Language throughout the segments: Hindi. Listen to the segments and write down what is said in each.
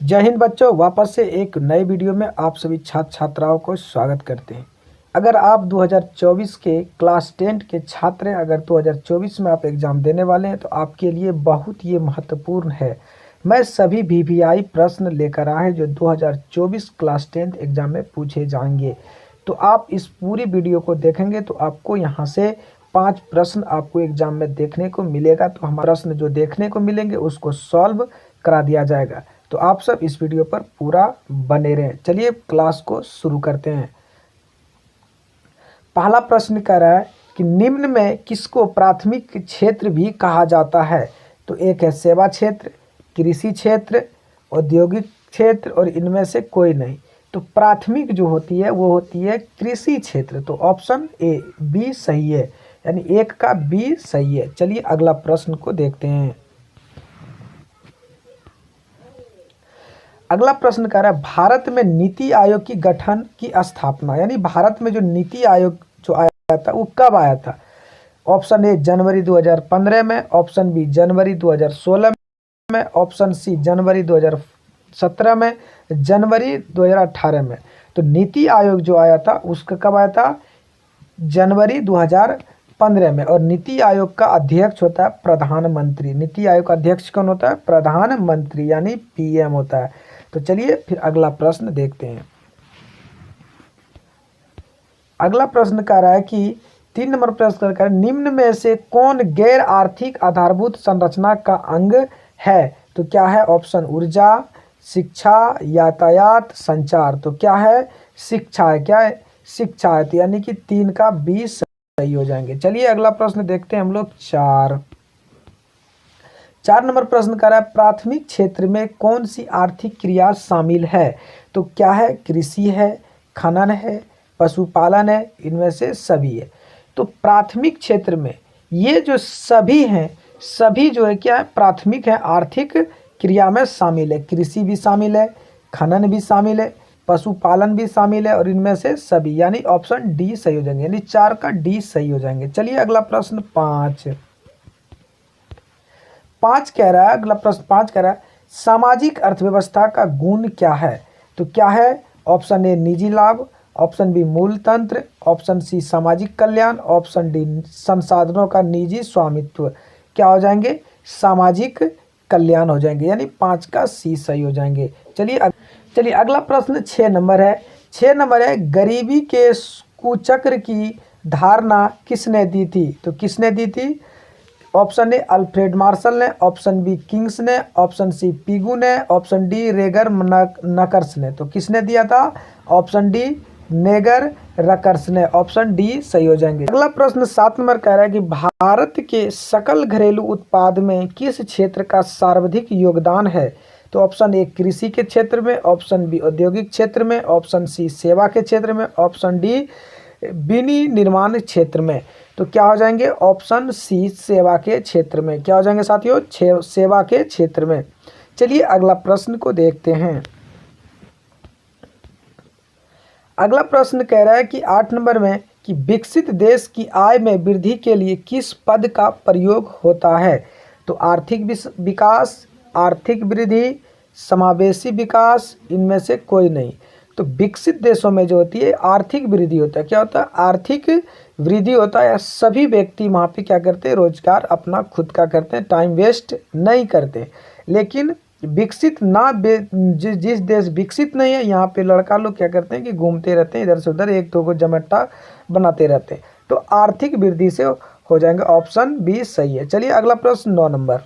जय हिंद बच्चों, वापस से एक नए वीडियो में आप सभी छात्र छात्राओं को स्वागत करते हैं। अगर आप 2024 के क्लास 10 के छात्र हैं, अगर 2024 में आप एग्ज़ाम देने वाले हैं तो आपके लिए बहुत ये महत्वपूर्ण है। मैं सभी वीवीआई प्रश्न लेकर आए हैं जो 2024 क्लास 10 एग्ज़ाम में पूछे जाएंगे। तो आप इस पूरी वीडियो को देखेंगे तो आपको यहाँ से 5 प्रश्न आपको एग्ज़ाम में देखने को मिलेगा। तो हमारा प्रश्न जो देखने को मिलेंगे उसको सॉल्व करा दिया जाएगा। तो आप सब इस वीडियो पर पूरा बने रहें। चलिए क्लास को शुरू करते हैं। पहला प्रश्न कह रहा है कि निम्न में किसको प्राथमिक क्षेत्र भी कहा जाता है। तो एक है सेवा क्षेत्र, कृषि क्षेत्र, औद्योगिक क्षेत्र और इनमें से कोई नहीं। तो प्राथमिक जो होती है वो होती है कृषि क्षेत्र। तो ऑप्शन ए बी सही है, यानी एक का बी सही है। चलिए अगला प्रश्न को देखते हैं। अगला प्रश्न कह रहा है भारत में नीति आयोग की गठन की स्थापना, यानी भारत में जो नीति आयोग जो आया था वो कब आया था। ऑप्शन ए जनवरी 2015 में, ऑप्शन बी जनवरी 2016 में, ऑप्शन सी जनवरी 2017 में, जनवरी 2018 में। तो नीति आयोग जो आया था उसका कब आया था, जनवरी 2015 में। और नीति आयोग का अध्यक्ष होता है प्रधानमंत्री। नीति आयोग का अध्यक्ष कौन होता है, प्रधानमंत्री यानी पीएम होता है। तो चलिए फिर अगला प्रश्न देखते हैं। अगला प्रश्न कह रहा है कि 3 नंबर प्रश्न कह रहा है निम्न में से कौन गैर आर्थिक आधारभूत संरचना का अंग है। तो क्या है, ऑप्शन ऊर्जा, शिक्षा, यातायात, संचार। तो क्या है, शिक्षा है। क्या है, शिक्षा है। तो यानी कि 3 का 20 सही हो जाएंगे। चलिए अगला प्रश्न देखते हैं हम लोग। 4 नंबर प्रश्न कर रहा है प्राथमिक क्षेत्र में कौन सी आर्थिक क्रिया शामिल है। तो क्या है, कृषि है, खनन है, पशुपालन है, इनमें से सभी है। तो प्राथमिक क्षेत्र में ये जो सभी हैं, सभी जो है क्या है, प्राथमिक है, आर्थिक क्रिया में शामिल है। कृषि भी शामिल है, खनन भी शामिल है, पशुपालन भी शामिल है और इनमें से सभी, यानी ऑप्शन डी सही हो जाएंगे, यानी 4 का डी सही हो जाएंगे। चलिए अगला प्रश्न 5 कह रहा है। अगला प्रश्न 5 कह रहा है सामाजिक अर्थव्यवस्था का गुण क्या है। तो क्या है, ऑप्शन ए निजी लाभ, ऑप्शन बी मूल तंत्र, ऑप्शन सी सामाजिक कल्याण, ऑप्शन डी संसाधनों का निजी स्वामित्व। क्या हो जाएंगे, सामाजिक कल्याण हो जाएंगे, यानी 5 का सी सही हो जाएंगे। चलिए अगला प्रश्न 6 नंबर है। 6 नंबर है गरीबी के कुचक्र की धारणा किसने दी थी। तो किसने दी थी, ऑप्शन ए अल्फ्रेड मार्शल ने, ऑप्शन बी किंग्स ने, ऑप्शन सी पिगू ने, ऑप्शन डी रेगर नकर्स ने। तो किसने दिया था, ऑप्शन डी नेगर रकर्स ने। ऑप्शन डी सही हो जाएंगे। अगला प्रश्न 7 नंबर कह रहा है कि भारत के सकल घरेलू उत्पाद में किस क्षेत्र का सर्वाधिक योगदान है। तो ऑप्शन ए कृषि के क्षेत्र में, ऑप्शन बी औद्योगिक क्षेत्र में, ऑप्शन सी सेवा के क्षेत्र में, ऑप्शन डी विनिर्माण क्षेत्र में। तो क्या हो जाएंगे, ऑप्शन सी सेवा के क्षेत्र में। क्या हो जाएंगे साथियों, सेवा के क्षेत्र में। चलिए अगला प्रश्न को देखते हैं। अगला प्रश्न कह रहा है कि 8 नंबर में कि विकसित देश की आय में वृद्धि के लिए किस पद का प्रयोग होता है। तो आर्थिक विकास, आर्थिक वृद्धि, समावेशी विकास, इनमें से कोई नहीं। तो विकसित देशों में जो होती है आर्थिक वृद्धि होता है। क्या होता है, आर्थिक वृद्धि होता है। सभी व्यक्ति वहाँ पे क्या करते हैं, रोजगार अपना खुद का करते हैं, टाइम वेस्ट नहीं करते। लेकिन विकसित ना जिस देश विकसित नहीं है, यहाँ पे लड़का लोग क्या करते हैं कि घूमते रहते हैं इधर से उधर, एक दो को जमट्टा बनाते रहते हैं। तो आर्थिक वृद्धि से हो जाएंगे, ऑप्शन बी सही है। चलिए अगला प्रश्न 9 नंबर।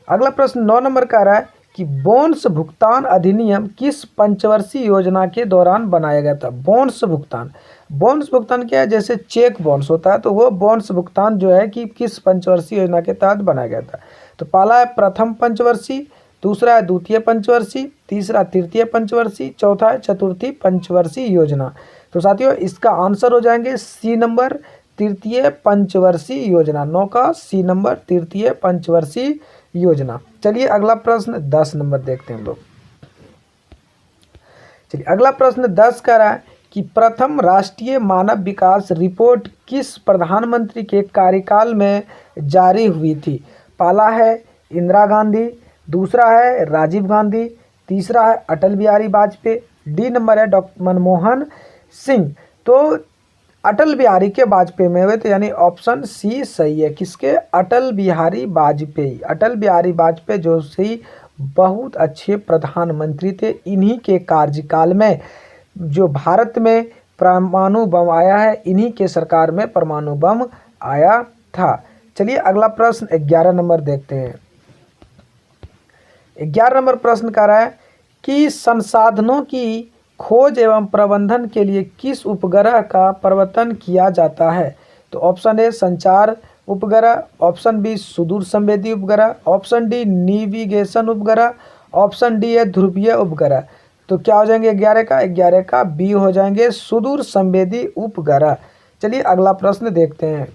अगला प्रश्न 9 नंबर का रहा है कि बोनस भुगतान अधिनियम किस पंचवर्षीय योजना के दौरान बनाया गया था। बोनस भुगतान क्या है, जैसे चेक बोनस होता है, तो वो बोनस भुगतान जो है कि किस पंचवर्षीय योजना के तहत बनाया गया था। तो पहला है प्रथम पंचवर्षीय, दूसरा है द्वितीय पंचवर्षीय, तीसरा तृतीय पंचवर्षीय, चौथा है चतुर्थी पंचवर्षीय योजना। तो साथियों इसका आंसर हो जाएंगे सी नंबर, तृतीय पंचवर्षीय योजना। 9 का सी नंबर, तृतीय पंचवर्षीय योजना। चलिए अगला प्रश्न 10 नंबर देखते हैं हम लोग। चलिए अगला प्रश्न 10 कह रहा है कि प्रथम राष्ट्रीय मानव विकास रिपोर्ट किस प्रधानमंत्री के कार्यकाल में जारी हुई थी। पहला है इंदिरा गांधी, दूसरा है राजीव गांधी, तीसरा है अटल बिहारी वाजपेयी, डी नंबर है डॉक्टर मनमोहन सिंह। तो अटल बिहारी के वाजपेयी में हुए, तो यानी ऑप्शन सी सही है। किसके? अटल बिहारी वाजपेयी। अटल बिहारी वाजपेयी जो सही बहुत अच्छे प्रधानमंत्री थे। इन्हीं के कार्यकाल में जो भारत में परमाणु बम आया है, इन्हीं के सरकार में परमाणु बम आया था। चलिए अगला प्रश्न 11 नंबर देखते हैं। 11 नंबर प्रश्न कह रहा है कि संसाधनों की खोज एवं प्रबंधन के लिए किस उपग्रह का प्रवर्तन किया जाता है? तो ऑप्शन ए संचार उपग्रह, ऑप्शन बी सुदूर संवेदी उपग्रह, ऑप्शन डी नेविगेशन उपग्रह, ऑप्शन डी है ध्रुवीय उपग्रह। तो क्या हो जाएंगे 11 का बी हो जाएंगे सुदूर संवेदी उपग्रह। चलिए अगला प्रश्न देखते हैं।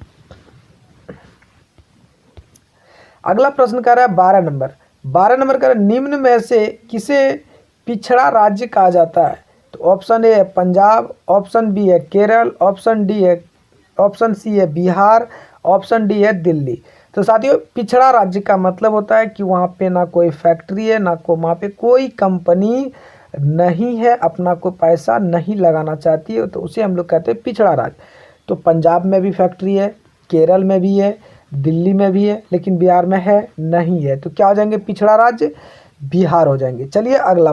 अगला प्रश्न कर रहा है 12 नंबर का निम्न में से किसे पिछड़ा राज्य कहा जाता है? तो ऑप्शन ए है पंजाब, ऑप्शन बी है केरल, ऑप्शन सी है बिहार, ऑप्शन डी है दिल्ली। तो साथियों पिछड़ा राज्य का मतलब होता है कि वहाँ पे ना कोई फैक्ट्री है, ना को वहाँ पे कोई कंपनी नहीं है, अपना कोई पैसा नहीं लगाना चाहती है, तो उसे हम लोग कहते हैं पिछड़ा राज्य। तो पंजाब में भी फैक्ट्री है, केरल में भी है, दिल्ली में भी है, लेकिन बिहार में है नहीं है। तो क्या हो जाएंगे पिछड़ा राज्य? बिहार हो जाएंगे। चलिए अगला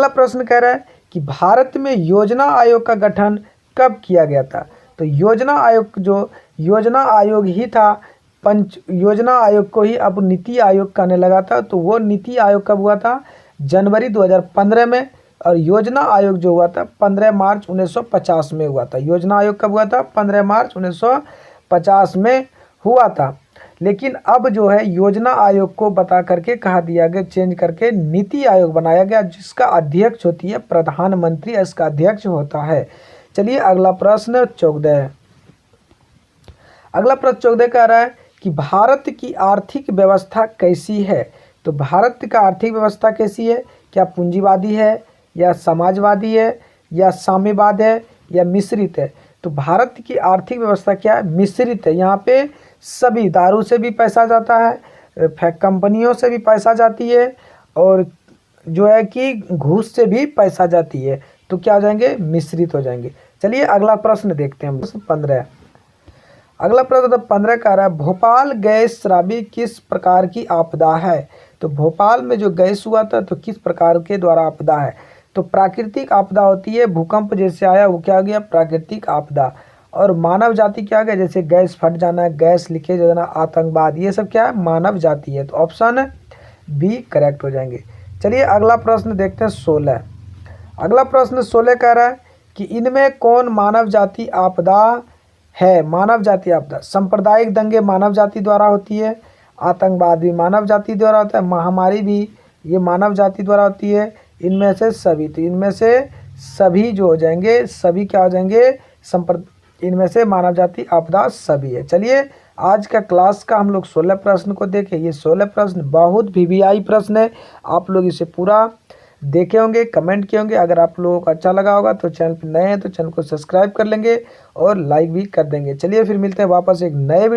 प्रश्न कह रहा है कि भारत में योजना आयोग का गठन कब किया गया था? तो योजना आयोग ही था, योजना आयोग को ही अब नीति आयोग कहने लगा था। तो वो नीति आयोग कब हुआ था? जनवरी 2015 में। और योजना आयोग जो हुआ था 15 मार्च 1950 में हुआ था। योजना आयोग कब हुआ था? 15 मार्च 1950 में हुआ था। लेकिन अब जो है योजना आयोग को बता करके कहा दिया गया, चेंज करके नीति आयोग बनाया गया, जिसका अध्यक्ष होती है प्रधानमंत्री, इसका अध्यक्ष होता है। चलिए अगला प्रश्न 14। अगला प्रश्न 14 कह रहा है कि भारत की आर्थिक व्यवस्था कैसी है? तो भारत का आर्थिक व्यवस्था कैसी है? क्या पूंजीवादी है, या समाजवादी है, या साम्यवाद है, या मिश्रित है? तो भारत की आर्थिक व्यवस्था क्या है? मिश्रित है। यहाँ पे सभी, दारू से भी पैसा जाता है, कंपनियों से भी पैसा जाती है, और जो है कि घूस से भी पैसा जाती है। तो क्या हो जाएंगे? मिश्रित हो जाएंगे। चलिए अगला प्रश्न देखते हैं। प्रश्न 15। अगला प्रश्न 15 का रहा है भोपाल गैस शराबी किस प्रकार की आपदा है? तो भोपाल में जो गैस हुआ था तो किस प्रकार के द्वारा आपदा है? तो प्राकृतिक आपदा होती है, भूकंप जैसे आया वो क्या गया? प्राकृतिक आपदा। और मानव जाति क्या गया? जैसे गैस फट जाना, गैस लीकेज हो जाना, आतंकवाद, ये सब क्या है? मानव जाति है। तो ऑप्शन बी करेक्ट हो जाएंगे। चलिए अगला प्रश्न देखते हैं 16। अगला प्रश्न 16 कह रहा है कि इनमें कौन मानव जाति आपदा है? मानव जाति आपदा, सांप्रदायिक दंगे मानव जाति द्वारा होती है, आतंकवाद भी मानव जाति द्वारा होता है, महामारी भी ये मानव जाति द्वारा होती है। इनमें से सभी, तो इनमें से सभी जो हो जाएंगे, सभी क्या हो जाएंगे? इनमें से मानव जाति आपदा सभी है। चलिए आज का क्लास का हम लोग 16 प्रश्न को देखें। ये 16 प्रश्न बहुत वीवीआई प्रश्न है, आप लोग इसे पूरा देखे होंगे, कमेंट किए होंगे। अगर आप लोगों को अच्छा लगा होगा तो चैनल पर नए हैं तो चैनल को सब्सक्राइब कर लेंगे और लाइक भी कर देंगे। चलिए फिर मिलते हैं वापस एक नए वीडियो।